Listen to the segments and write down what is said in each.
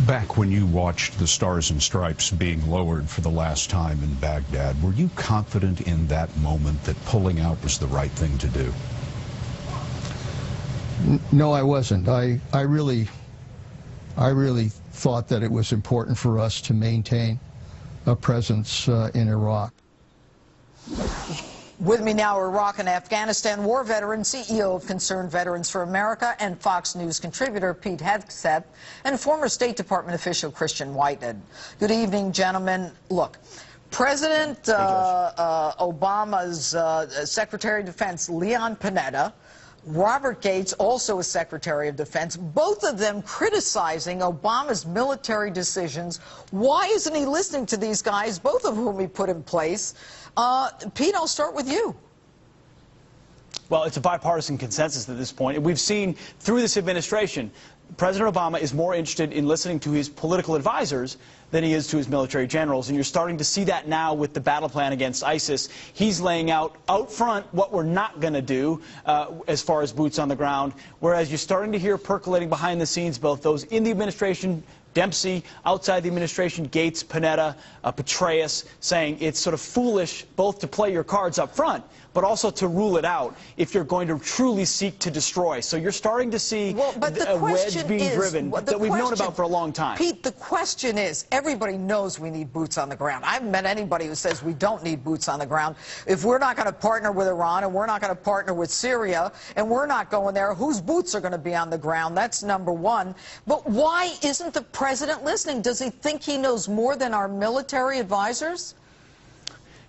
Back when you watched the Stars and Stripes being lowered for the last time in Baghdad, were you confident in that moment that pulling out was the right thing to do? No, I wasn't. I really thought that it was important for us to maintain a presence in Iraq. With me now, Iraq and Afghanistan war veteran, CEO of Concerned Veterans for America and Fox News contributor Pete Hegseth, and former State Department official Christian Whitehead. Good evening, gentlemen. Look, President Obama's Secretary of Defense, Leon Panetta, Robert Gates, also a Secretary of Defense, both of them criticizing Obama's military decisions. Why isn't he listening to these guys, both of whom he put in place? Pete, I'll start with you. Well, it's a bipartisan consensus at this point. We've seen through this administration, President Obama is more interested in listening to his political advisors than he is to his military generals. And you're starting to see that now with the battle plan against ISIS. He's laying out front what we're not going to do as far as boots on the ground, whereas you're starting to hear percolating behind the scenes, both those in the administration, Dempsey, outside the administration, Gates, Panetta, Petraeus, saying it's sort of foolish both to play your cards up front, but also to rule it out if you're going to truly seek to destroy. So you're starting to see a wedge being driven that we've known about for a long time. Pete, the question is, everybody knows we need boots on the ground. I haven't met anybody who says we don't need boots on the ground. If we're not going to partner with Iran and we're not going to partner with Syria and we're not going there, whose boots are going to be on the ground? That's number one. But why isn't the president listening? Does he think he knows more than our military advisors?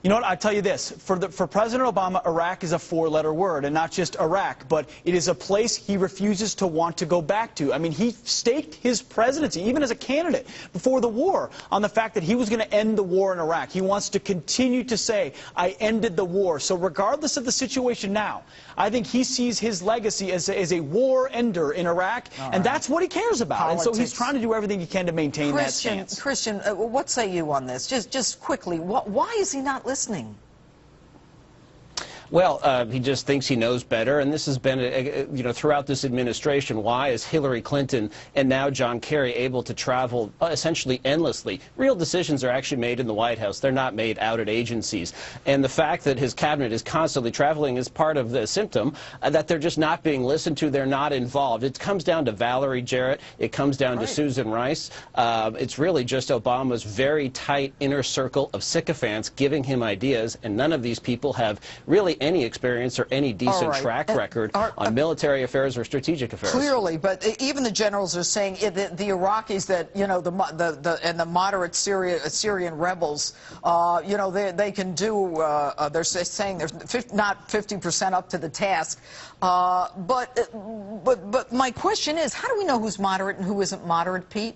You know what, I tell you this, for President Obama, Iraq is a four-letter word, and not just Iraq, but it is a place he refuses to want to go back to. I mean, he staked his presidency, even as a candidate, before the war, on the fact that he was going to end the war in Iraq. He wants to continue to say, I ended the war. So regardless of the situation now, I think he sees his legacy as a war ender in Iraq, and that's what he cares about. Politics. And so he's trying to do everything he can to maintain that stance. Christian, what say you on this? Just quickly, why is he not listening? Well, he just thinks he knows better, and this has been, throughout this administration. Why is Hillary Clinton and now John Kerry able to travel essentially endlessly? Real decisions are actually made in the White House. They're not made out at agencies. And the fact that his cabinet is constantly traveling is part of the symptom that they're just not being listened to. They're not involved. It comes down to Valerie Jarrett. It comes down to Susan Rice. It's really just Obama's very tight inner circle of sycophants giving him ideas, and none of these people have really any experience or any decent track record on military affairs or strategic affairs. Clearly, but even the generals are saying the Iraqis that, and the moderate Syrian rebels, they can do, they're saying they're not 50% up to the task. But my question is, how do we know who's moderate and who isn't moderate, Pete?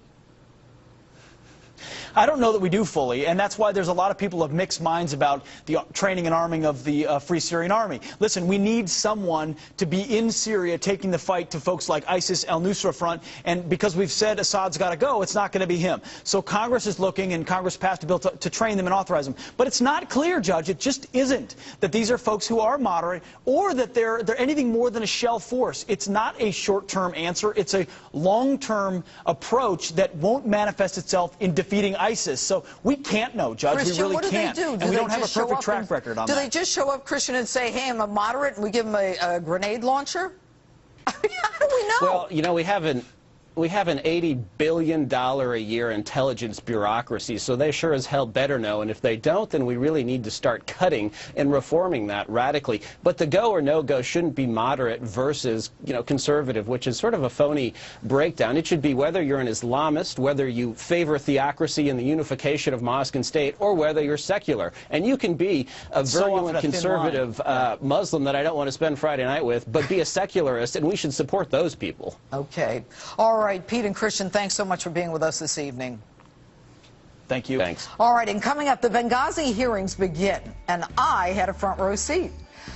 I don't know that we do fully, and that's why there's a lot of people of mixed minds about the training and arming of the Free Syrian Army. Listen, we need someone to be in Syria taking the fight to folks like ISIS, al-Nusra Front, and because we've said Assad's got to go, it's not going to be him. So Congress is looking, and Congress passed a bill to train them and authorize them. But it's not clear, Judge, it just isn't, that these are folks who are moderate or that they're anything more than a shell force. It's not a short-term answer. It's a long-term approach that won't manifest itself in defeating ISIS. So we can't know, Judge. Christian, we really can't. And we don't have a perfect track record on that. Do they just show up, Christian, and say, hey, I'm a moderate, and we give them a grenade launcher? I mean, how do we know? Well, we have an $80 billion a year intelligence bureaucracy, so they sure as hell better know. And if they don't, then we really need to start cutting and reforming that radically. But the go or no go shouldn't be moderate versus, conservative, which is sort of a phony breakdown. It should be whether you're an Islamist, whether you favor theocracy and the unification of mosque and state, or whether you're secular. And you can be a virulent conservative Muslim that I don't want to spend Friday night with, but be a secularist, and we should support those people. Okay. All right, Pete and Christian, thanks so much for being with us this evening. Thank you. Thanks. All right, and coming up, the Benghazi hearings begin, and I had a front row seat.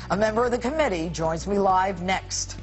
A member of the committee joins me live next.